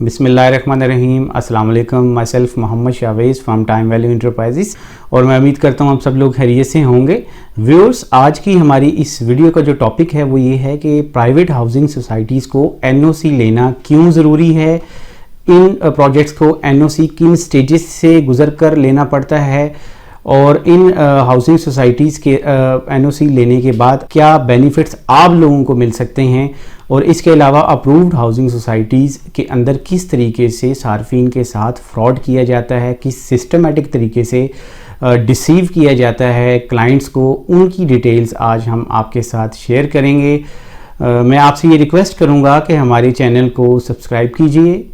बिस्मिल्लाहिर्रहमानिर्रहीम। अस्सलाम वालेकुम। Myself Mohammad Shavez from Time Value Enterprises, और मैं उम्मीद करता हूँ आप सब लोग खैरियत से होंगे। व्यूअर्स, आज की हमारी इस वीडियो का जो टॉपिक है वो ये है कि प्राइवेट हाउसिंग सोसाइटीज़ को एनओसी लेना क्यों ज़रूरी है, इन प्रोजेक्ट्स को एनओसी किन स्टेजेस से गुजर कर लेना पड़ता है, और इन हाउसिंग सोसाइटीज़ के एनओसी लेने के बाद क्या बेनिफिट्स आप लोगों को मिल सकते हैं, और इसके अलावा अप्रूव्ड हाउसिंग सोसाइटीज़ के अंदर किस तरीके से सार्फिन के साथ फ्रॉड किया जाता है, किस सिस्टमेटिक तरीके से डिसीव किया जाता है क्लाइंट्स को, उनकी डिटेल्स आज हम आपके साथ शेयर करेंगे। मैं आपसे ये रिक्वेस्ट करूँगा कि हमारे चैनल को सब्सक्राइब कीजिए,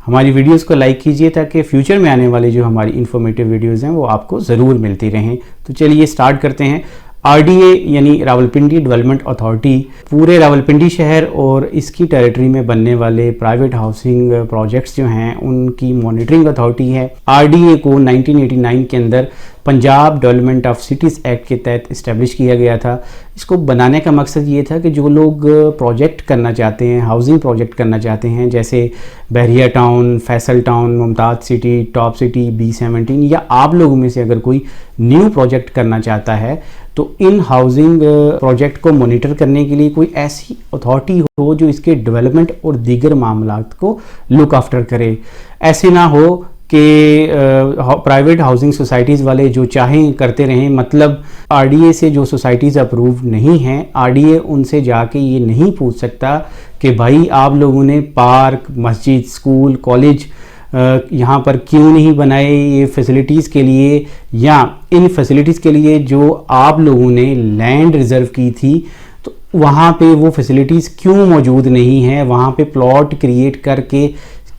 हमारी वीडियोस को लाइक कीजिए, ताकि फ्यूचर में आने वाली जो हमारी इन्फॉर्मेटिव वीडियोस हैं वो आपको ज़रूर मिलती रहें। तो चलिए स्टार्ट करते हैं। आरडीए यानी रावलपिंडी डेवलपमेंट अथॉरिटी पूरे रावलपिंडी शहर और इसकी टेरिटरी में बनने वाले प्राइवेट हाउसिंग प्रोजेक्ट्स जो हैं उनकी मॉनिटरिंग अथॉरिटी है। आरडीए को 1989 के अंदर Punjab development of cities act के तहत इस्टेब्लिश किया गया था। इसको बनाने का मकसद ये था कि जो लोग प्रोजेक्ट करना चाहते हैं, हाउसिंग प्रोजेक्ट करना चाहते हैं, जैसे Bahria town, Faisal town, Mumtaz city, top city, B17, या आप लोगों में से अगर कोई न्यू प्रोजेक्ट करना चाहता है तो इन हाउसिंग प्रोजेक्ट को मॉनिटर करने के लिए कोई ऐसी अथॉरिटी हो जो इसके डेवलपमेंट और दीगर मामलात को लुक आफ्टर करे। ऐसे ना हो कि प्राइवेट हाउसिंग सोसाइटीज़ वाले जो चाहें करते रहें। मतलब आरडीए से जो सोसाइटीज़ अप्रूव नहीं हैं, आरडीए उनसे जाके ये नहीं पूछ सकता कि भाई आप लोगों ने पार्क, मस्जिद, स्कूल, कॉलेज यहाँ पर क्यों नहीं बनाए ये फैसिलिटीज़ के लिए, या इन फैसिलिटीज़ के लिए जो आप लोगों ने लैंड रिज़र्व की थी तो वहाँ पे वो फैसिलिटीज़ क्यों मौजूद नहीं हैं, वहाँ पे प्लॉट क्रिएट करके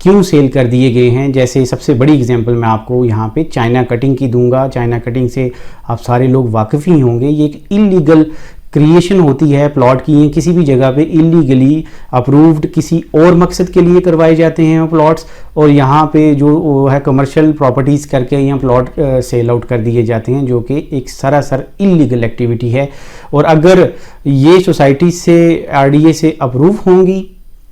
क्यों सेल कर दिए गए हैं। जैसे सबसे बड़ी एग्जांपल मैं आपको यहाँ पे चाइना कटिंग की दूंगा। चाइना कटिंग से आप सारे लोग वाकिफ़ ही होंगे। ये एक इलीगल क्रिएशन होती है प्लॉट की। किसी भी जगह पे इलीगली अप्रूव्ड किसी और मकसद के लिए करवाए जाते हैं प्लॉट्स, और यहाँ पे जो है कमर्शियल प्रॉपर्टीज़ करके यहाँ प्लॉट सेल आउट कर दिए जाते हैं, जो कि एक सरासर इलीगल एक्टिविटी है। और अगर ये सोसाइटी से आरडीए से अप्रूव होंगी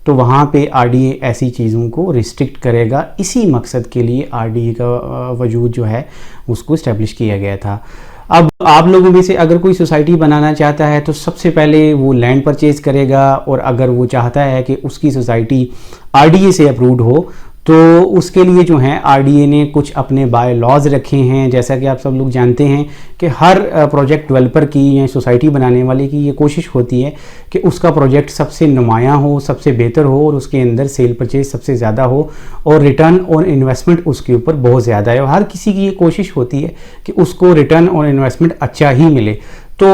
तो वहाँ पे आरडीए ऐसी चीज़ों को रिस्ट्रिक्ट करेगा। इसी मकसद के लिए आरडीए का वजूद जो है उसको इस्टेब्लिश किया गया था। अब आप लोगों में से अगर कोई सोसाइटी बनाना चाहता है तो सबसे पहले वो लैंड परचेज़ करेगा, और अगर वो चाहता है कि उसकी सोसाइटी आरडीए से अप्रूव्ड हो तो उसके लिए जो है आरडीए ने कुछ अपने बाय लॉज रखे हैं। जैसा कि आप सब लोग जानते हैं कि हर प्रोजेक्ट डेवलपर की या सोसाइटी बनाने वाले की ये कोशिश होती है कि उसका प्रोजेक्ट सबसे नुमायाँ हो, सबसे बेहतर हो, और उसके अंदर सेल परचेज सबसे ज़्यादा हो, और रिटर्न और इन्वेस्टमेंट उसके ऊपर बहुत ज़्यादा है। और हर किसी की ये कोशिश होती है कि उसको रिटर्न और इन्वेस्टमेंट अच्छा ही मिले। तो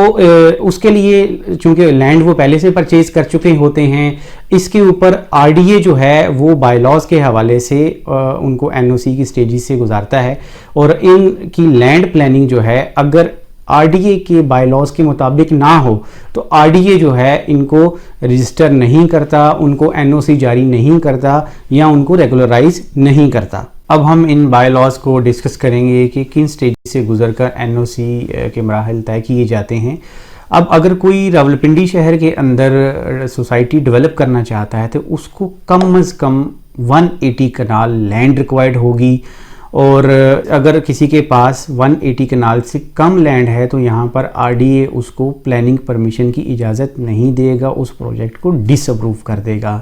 उसके लिए चूँकि लैंड वो पहले से परचेज़ कर चुके होते हैं, इसके ऊपर आरडीए जो है वो बायलॉज के हवाले से उनको एनओसी की स्टेजेस से गुजारता है। और इनकी लैंड प्लानिंग जो है अगर आरडीए के बायलॉज के मुताबिक ना हो तो आरडीए जो है इनको रजिस्टर नहीं करता, उनको एनओसी जारी नहीं करता, या उनको रेगुलराइज नहीं करता। अब हम इन बायलॉज को डिस्कस करेंगे कि किन स्टेज से गुजरकर एनओसी के मराहल तय किए जाते हैं। अब अगर कोई रावलपिंडी शहर के अंदर सोसाइटी डेवलप करना चाहता है तो उसको कम अज़ कम 180 कनाल लैंड रिक्वायर्ड होगी, और अगर किसी के पास 180 कनाल से कम लैंड है तो यहाँ पर आरडीए उसको प्लानिंग परमिशन की इजाज़त नहीं देगा, उस प्रोजेक्ट को डिसअप्रूव कर देगा।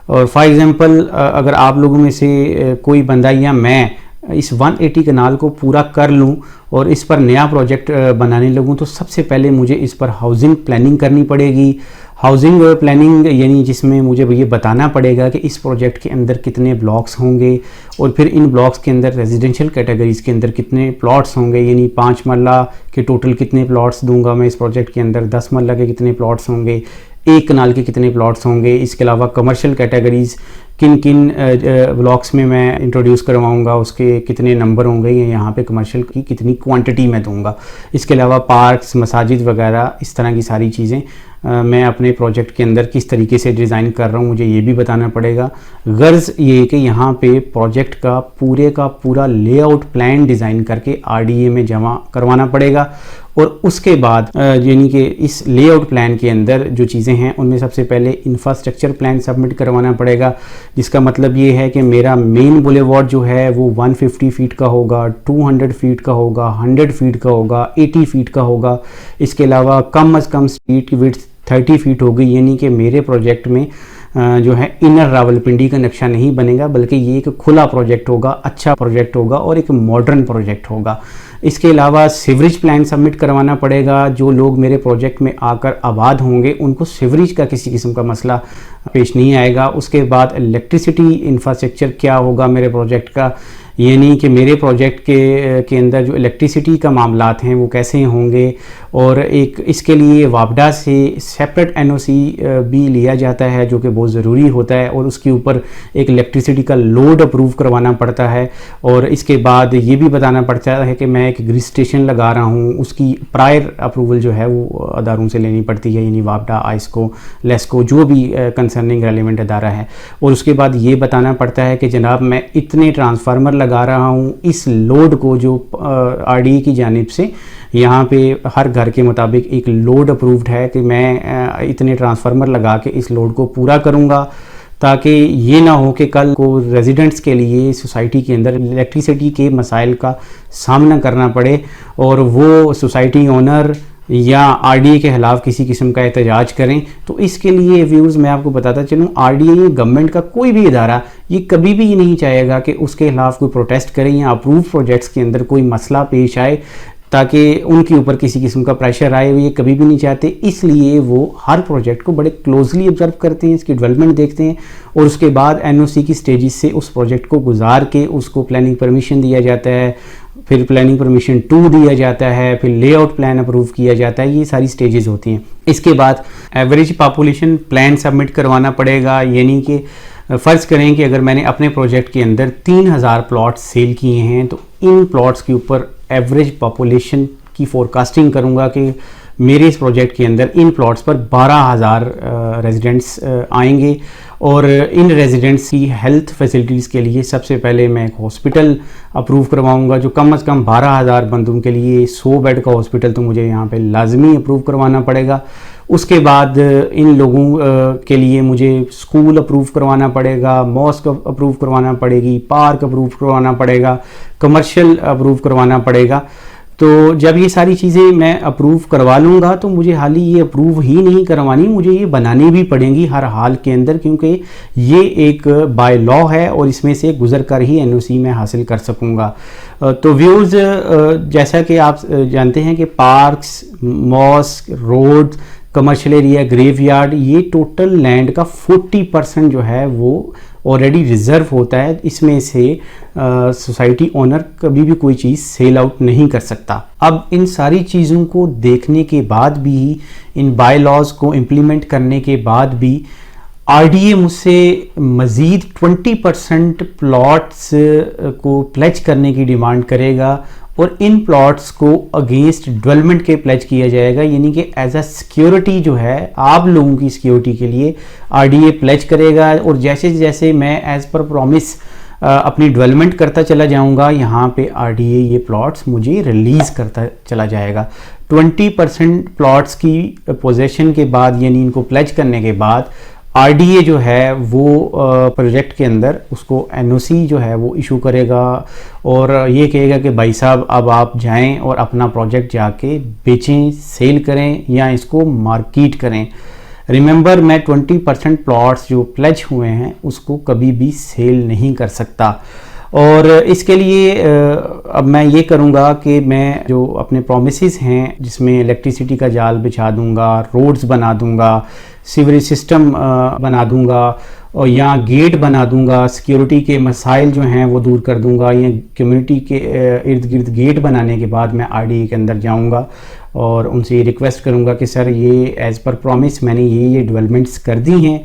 और फॉर एग्ज़ाम्पल अगर आप लोगों में से कोई बंदा या मैं इस 180 कनाल को पूरा कर लूँ और इस पर नया प्रोजेक्ट बनाने लगूँ तो सबसे पहले मुझे इस पर हाउसिंग प्लानिंग करनी पड़ेगी। हाउसिंग प्लानिंग यानी जिसमें मुझे ये बताना पड़ेगा कि इस प्रोजेक्ट के अंदर कितने ब्लॉक्स होंगे, और फिर इन ब्लॉक्स के अंदर रेजिडेंशियल कैटेगरीज़ के अंदर कितने प्लॉट्स होंगे, यानी 5 मरला के टोटल कितने प्लॉट्स दूंगा मैं इस प्रोजेक्ट के अंदर, 10 मरला के कितने प्लॉट्स होंगे, 1 कनाल के कितने प्लॉट्स होंगे। इसके अलावा कमर्शियल कैटेगरीज़ किन किन ब्लॉक्स में मैं इंट्रोड्यूस करवाऊंगा, उसके कितने नंबर होंगे, या यहाँ पे कमर्शियल की कितनी क्वांटिटी मैं दूंगा। इसके अलावा पार्क्स, मसाजिद वगैरह इस तरह की सारी चीज़ें मैं अपने प्रोजेक्ट के अंदर किस तरीके से डिज़ाइन कर रहा हूँ मुझे ये भी बताना पड़ेगा। गर्ज़ ये कि यहाँ पे प्रोजेक्ट का पूरा लेआउट प्लान डिज़ाइन करके आरडीए में जमा करवाना पड़ेगा, اور اس کے بعد یعنی کہ اس لے آؤٹ پلان کے اندر جو چیزیں ہیں ان میں سب سے پہلے انفراسٹرکچر پلان سبمٹ کروانا پڑے گا، جس کا مطلب یہ ہے کہ میرا مین بولے وارڈ جو ہے وہ 150 فیٹ کا ہوگا، 200 فیٹ کا ہوگا، 100 فیٹ کا ہوگا، 80 فیٹ کا ہوگا۔ اس کے علاوہ کم از کم اسٹریٹ کی وڈتھ 30 فیٹ ہوگی، یعنی کہ میرے پروجیکٹ میں جو ہے انر راولپنڈی کا نقشہ نہیں بنے گا، بلکہ یہ ایک کھلا پروجیکٹ ہوگا، اچھا پروجیکٹ ہوگا اور ایک ماڈرن پروجیکٹ ہوگا۔ اس کے علاوہ سیوریج پلان سبمٹ کروانا پڑے گا۔ جو لوگ میرے پروجیکٹ میں آ کر آباد ہوں گے ان کو سیوریج کا کسی قسم کا مسئلہ پیش نہیں آئے گا۔ اس کے بعد الیکٹریسٹی انفراسٹرکچر کیا ہوگا میرے پروجیکٹ کا، یعنی کہ میرے پروجیکٹ کے اندر جو الیکٹریسٹی کا معاملات ہیں وہ کیسے ہوں گے، اور ایک اس کے لیے واپڈا سے سیپریٹ NOC بھی لیا جاتا ہے جو کہ بہت ضروری ہوتا ہے، اور اس کے اوپر ایک الیکٹریسٹی کا لوڈ اپروو کروانا پڑتا ہے، اور اس کے بعد یہ بھی بتانا پڑتا ہے کہ میں ایک گریڈ اسٹیشن لگا رہا ہوں، اس کی پرائر اپروول جو ہے وہ اداروں سے لینی پڑتی ہے، یعنی واپڈا، آئسکو، لیسکو، جو بھی کنسرننگ ریلیونٹ ادارہ ہے۔ اور اس کے بعد یہ بتانا پڑتا ہے کہ جناب میں اتنے ٹرانسفارمر لگا رہا ہوں، اس لوڈ کو جو RDA کی جانب سے یہاں پہ ہر گھر کے مطابق ایک لوڈ اپرووڈ ہے کہ میں اتنے ٹرانسفارمر لگا کے اس لوڈ کو پورا کروں گا، تاکہ یہ نہ ہو کہ کل کو ریزیڈنٹس کے لیے سوسائٹی کے اندر الیکٹریسٹی کے مسائل کا سامنا کرنا پڑے اور وہ سوسائٹی اونر یا RDA کے خلاف کسی قسم کا احتجاج کریں۔ تو اس کے لیے ویورز میں آپ کو بتاتا چلوں، RDA یا گورنمنٹ کا کوئی بھی ادارہ یہ کبھی بھی یہ نہیں چاہے گا کہ اس کے خلاف کوئی پروٹیسٹ کریں یا اپروو پروجیکٹس کے اندر کوئی مسئلہ پیش آئے تاکہ ان کے اوپر کسی قسم کا پریشر آئے، وہ یہ کبھی بھی نہیں چاہتے۔ اس لیے وہ ہر پروجیکٹ کو بڑے کلوزلی آبزرو کرتے ہیں، اس کی ڈیولپمنٹ دیکھتے ہیں، اور اس کے بعد NOC کی سٹیجز سے اس پروجیکٹ کو گزار کے اس کو پلاننگ پرمیشن دیا جاتا ہے، پھر پلاننگ پرمیشن 2 دیا جاتا ہے، پھر لے آؤٹ پلان اپروو کیا جاتا ہے۔ یہ ساری سٹیجز ہوتی ہیں۔ اس کے بعد ایوریج پاپولیشن پلان سبمٹ کروانا پڑے گا، یعنی کہ فرض کریں کہ اگر میں نے اپنے پروجیکٹ کے اندر 3000 پلاٹس سیل کیے ہیں تو ان پلاٹس کے اوپر ایوریج پاپولیشن کی فورکاسٹنگ کروں گا کہ میرے اس پروجیکٹ کے اندر ان پلاٹس پر 12000 ریزیڈنٹس آئیں گے، اور ان ریزیڈنٹس کی ہیلتھ فیسلٹیز کے لیے سب سے پہلے میں ایک ہاسپٹل اپروو کرواؤں گا جو کم از کم 12000 بندوں کے لیے 100 بیڈ کا ہاسپٹل تو مجھے یہاں پہ لازمی اپروو کروانا پڑے گا۔ اس کے بعد ان لوگوں کے لیے مجھے اسکول اپروو کروانا پڑے گا، ماسک اپروو کروانا پڑے گی، پارک اپروو کروانا پڑے گا، کمرشل اپروو کروانا پڑے گا۔ تو جب یہ ساری چیزیں میں اپروو کروا لوں گا تو مجھے حالی یہ اپروو ہی نہیں کروانی، مجھے یہ بنانی بھی پڑیں گی ہر حال کے اندر، کیونکہ یہ ایک بائی لا ہے اور اس میں سے گزر کر ہی NOC میں حاصل کر سکوں گا۔ تو ویورز، جیسا کہ آپ جانتے ہیں کہ parks, mosques, road, commercial area, graveyard, یہ ٹوٹل لینڈ کا 40% جو ہے وہ آلریڈی ریزرو ہوتا ہے۔ اس میں سے سوسائٹی اونر کبھی بھی کوئی چیز سیل آؤٹ نہیں کر سکتا۔ اب ان ساری چیزوں کو دیکھنے کے بعد بھی، ان بائی لاز کو امپلیمنٹ کرنے کے بعد بھی RDA مجھ سے مزید 20% پلاٹس کو پلیج کرنے کی ڈیمانڈ کرے گا، اور ان پلاٹس کو اگینسٹ ڈیولپمنٹ کے پلیج کیا جائے گا، یعنی کہ ایز اے سیکیورٹی جو ہے آپ لوگوں کی سیکیورٹی کے لیے RDA پلیج کرے گا، اور جیسے جیسے میں ایز پر پرومس اپنی ڈیولپمنٹ کرتا چلا جاؤں گا یہاں پہ RDA یہ پلاٹس مجھے ریلیز کرتا چلا جائے گا۔ 20% پلاٹس کی پوزیشن کے بعد، یعنی ان کو پلیج کرنے کے بعد RDA جو ہے وہ پروجیکٹ کے اندر اس کو NOC جو ہے وہ ایشو کرے گا، اور یہ کہے گا کہ بھائی صاحب اب آپ جائیں اور اپنا پروجیکٹ جا کے بیچیں، سیل کریں یا اس کو مارکیٹ کریں۔ ریممبر، میں 20% پلاٹس جو پلیج ہوئے ہیں اس کو کبھی بھی سیل نہیں کر سکتا، اور اس کے لیے اب میں یہ کروں گا کہ میں جو اپنے پرومسز ہیں جس میں الیکٹریسٹی کا جال بچھا دوں گا، روڈز بنا دوں گا، سیوریج سسٹم بنا دوں گا، اور یہاں گیٹ بنا دوں گا، سیکیورٹی کے مسائل جو ہیں وہ دور کر دوں گا، یا کمیونٹی کے ارد گرد گیٹ بنانے کے بعد میں RDA کے اندر جاؤں گا اور ان سے یہ ریکویسٹ کروں گا کہ سر یہ ایز پر پرومس میں نے یہ ڈیولپمنٹس کر دی ہیں،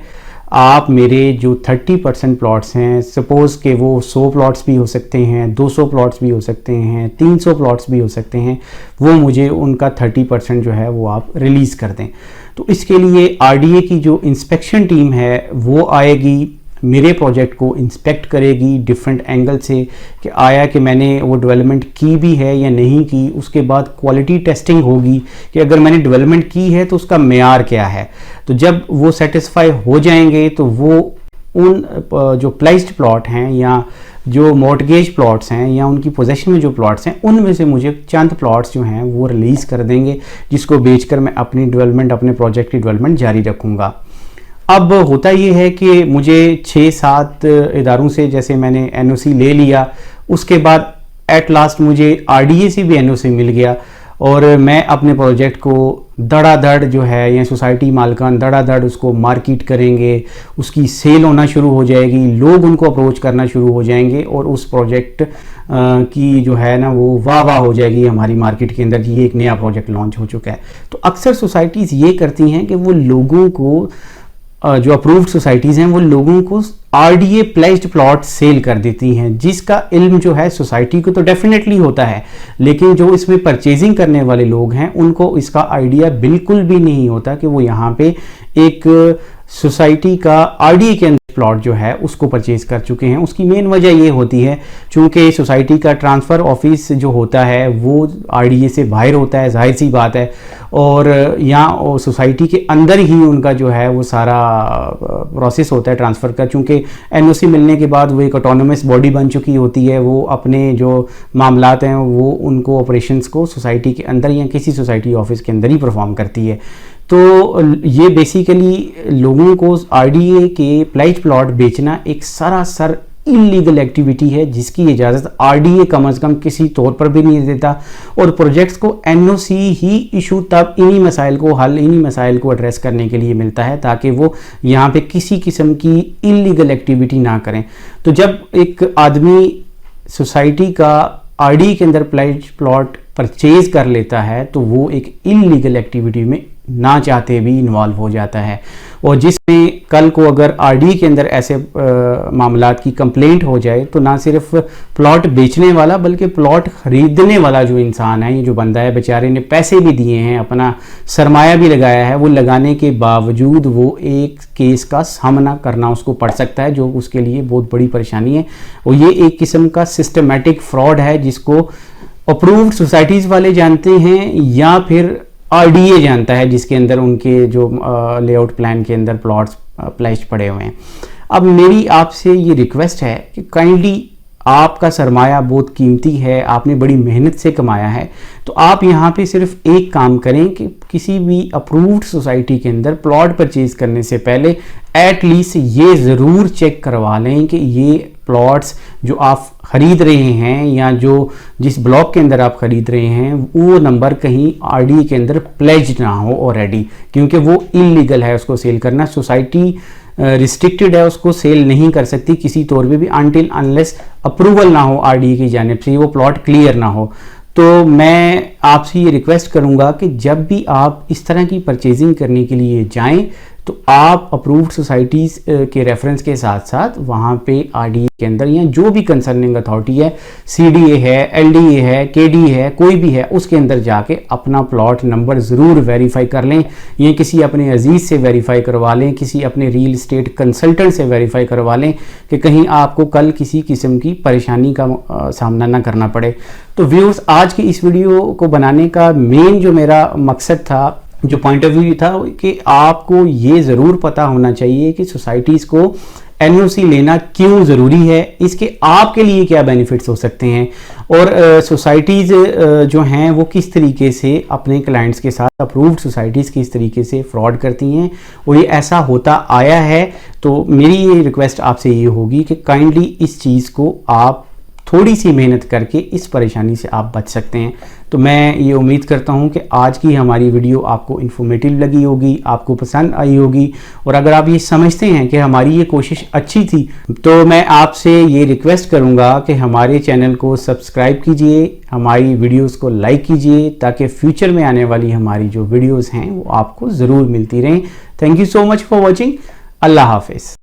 آپ میرے جو 30% پلاٹس ہیں، سپوز کہ وہ 100 پلاٹس بھی ہو سکتے ہیں، 200 پلاٹس بھی ہو سکتے ہیں، 300 پلاٹس بھی ہو سکتے ہیں، وہ مجھے ان کا 30% جو ہے وہ آپ ریلیز کر دیں۔ تو اس کے لیے RDA کی جو انسپیکشن ٹیم ہے وہ آئے گی، मेरे प्रोजेक्ट को इंस्पेक्ट करेगी डिफरेंट एंगल से कि आया कि मैंने वो डेवलपमेंट की भी है या नहीं की। उसके बाद क्वालिटी टेस्टिंग होगी कि अगर मैंने डेवलपमेंट की है तो उसका मेयार क्या है। तो जब वो सेटिस्फाई हो जाएंगे तो वो उन जो प्लेस्ड प्लॉट हैं या जो मॉर्टगेज प्लॉट्स हैं या उनकी पोजेशन में जो प्लॉट्स हैं उनमें से मुझे चंद प्लॉट्स जो हैं वो रिलीज़ कर देंगे, जिसको बेचकर मैं अपनी डेवलपमेंट, अपने प्रोजेक्ट की डेवलपमेंट जारी रखूँगा। अब होता ये है कि मुझे 6-7 इदारों से जैसे मैंने एनओसी ले लिया, उसके बाद एट लास्ट मुझे आरडीए से भी एनओसी मिल गया और मैं अपने प्रोजेक्ट को धड़ाधड़ जो है या सोसाइटी मालकान धड़ाधड़ उसको मार्केट करेंगे, उसकी सेल होना शुरू हो जाएगी, लोग उनको अप्रोच करना शुरू हो जाएंगे और उस प्रोजेक्ट की जो है ना वो वाह वाह हो जाएगी हमारी मार्केट के अंदर कि ये एक नया प्रोजेक्ट लॉन्च हो चुका है। तो अक्सर सोसाइटीज़ ये करती हैं कि वो लोगों को जो अप्रूव्ड सोसाइटीज़ हैं वो लोगों को आरडीए प्लेस्ड प्लॉट सेल कर देती हैं, जिसका इल्म जो है सोसाइटी को तो डेफिनेटली होता है, लेकिन जो इसमें परचेजिंग करने वाले लोग हैं उनको इसका आइडिया बिल्कुल भी नहीं होता कि वो यहाँ पे एक सोसाइटी का आरडीए के अंदर प्लॉट जो है उसको परचेज कर चुके हैं। उसकी मेन वजह ये होती है चूँकि सोसाइटी का ट्रांसफ़र ऑफिस जो होता है वो आरडीए से बाहर होता है, जाहिर सी बात है, और यहाँ सोसाइटी के अंदर ही उनका जो है वो सारा प्रोसेस होता है ट्रांसफ़र का। चूँकि एनओसी मिलने के बाद वो एक ऑटोनोमस बॉडी बन चुकी होती है, वो अपने जो मामलात हैं वो उनको ऑपरेशंस को सोसाइटी के अंदर या किसी सोसाइटी ऑफिस के अंदर ही परफॉर्म करती है। तो ये बेसिकली लोगों को आरडीए के प्लेस्ड प्लॉट बेचना एक सरासर इलीगल एक्टिविटी है, जिसकी इजाज़त आरडीए कम अज़ कम किसी तौर पर भी नहीं देता। और प्रोजेक्ट्स को एनओसी ही इशू तब इन्हीं मसाइल को एड्रेस करने के लिए मिलता है ताकि वो यहाँ पे किसी किस्म की इलीगल एक्टिविटी ना करें। तो जब एक आदमी सोसाइटी का आरडीए के अंदर प्लेस्ड प्लॉट परचेज कर लेता है तो वो एक इलीगल एक्टिविटी में ना चाहते भी इन्वॉल्व हो जाता है, और जिसमें कल को अगर आरडीए के अंदर ऐसे मामलात की कंप्लेंट हो जाए तो ना सिर्फ प्लॉट बेचने वाला बल्कि प्लॉट खरीदने वाला जो इंसान है, ये जो बंदा है, बेचारे ने पैसे भी दिए हैं, अपना सरमाया भी लगाया है, वो लगाने के बावजूद वो एक केस का सामना करना उसको पड़ सकता है, जो उसके लिए बहुत बड़ी परेशानी है। और ये एक किस्म का सिस्टमेटिक फ्रॉड है जिसको अप्रूव्ड सोसाइटीज़ वाले जानते हैं या फिर आरडीए जानता है, जिसके अंदर उनके जो लेआउट प्लान के अंदर प्लॉट्स प्लेस्ड पड़े हुए हैं। अब मेरी आपसे ये रिक्वेस्ट है कि काइंडली, आपका सरमाया बहुत कीमती है, आपने बड़ी मेहनत से कमाया है, तो आप यहाँ पे सिर्फ एक काम करें कि किसी भी अप्रूव्ड सोसाइटी के अंदर प्लॉट परचेज करने से पहले एट लीस्ट ये ज़रूर चेक करवा लें कि ये प्लॉट्स जो आप ख़रीद रहे हैं या जो जिस ब्लॉक के अंदर आप ख़रीद रहे हैं वो नंबर कहीं आरडीए के अंदर प्लेज्ड ना हो ऑलरेडी, क्योंकि वो इलीगल है उसको सेल करना। सोसाइटी रिस्ट्रिक्टेड है, उसको सेल नहीं कर सकती किसी तौर पे भी अनटिल अनलेस अप्रूवल ना हो आरडीए की जानिब से, वो प्लॉट क्लियर ना हो। तो मैं आपसे ये रिक्वेस्ट करूँगा कि जब भी आप इस तरह की परचेजिंग करने के लिए जाएं तो आप अप्रूव्ड सोसाइटीज़ के रेफरेंस के साथ साथ वहाँ पे आरडीए के अंदर या जो भी कंसर्निंग अथॉरिटी है, सीडीए है, एलडीए है, केडी है, कोई भी है, उसके अंदर जाके अपना प्लॉट नंबर ज़रूर वेरीफाई कर लें, या किसी अपने अजीज़ से वेरीफाई करवा लें, किसी अपने रियल इस्टेट कंसल्टेंट से वेरीफाई करवा लें कि कहीं आपको कल किसी किस्म की परेशानी का सामना ना करना पड़े। तो व्यूअर्स, आज की इस वीडियो को बनाने का मेन जो मेरा मकसद था, जो पॉइंट ऑफ व्यू था, कि आपको ये ज़रूर पता होना चाहिए कि सोसाइटीज़ को एनओसी लेना क्यों ज़रूरी है, इसके आपके लिए क्या बेनिफिट्स हो सकते हैं, और सोसाइटीज़ जो हैं वो किस तरीके से अपने क्लाइंट्स के साथ, अप्रूव्ड सोसाइटीज़ किस तरीके से फ्रॉड करती हैं, और ये ऐसा होता आया है। तो मेरी ये रिक्वेस्ट आपसे ये होगी कि काइंडली इस चीज़ को आप थोड़ी सी मेहनत करके इस परेशानी से आप बच सकते हैं। तो मैं ये उम्मीद करता हूँ कि आज की हमारी वीडियो आपको इन्फॉर्मेटिव लगी होगी, आपको पसंद आई होगी, और अगर आप ये समझते हैं कि हमारी ये कोशिश अच्छी थी तो मैं आपसे ये रिक्वेस्ट करूँगा कि हमारे चैनल को सब्सक्राइब कीजिए, हमारी वीडियोज़ को लाइक कीजिए, ताकि फ्यूचर में आने वाली हमारी जो वीडियोज़ हैं वो आपको ज़रूर मिलती रहें। Thank you so much for watching. Allah हाफिज़।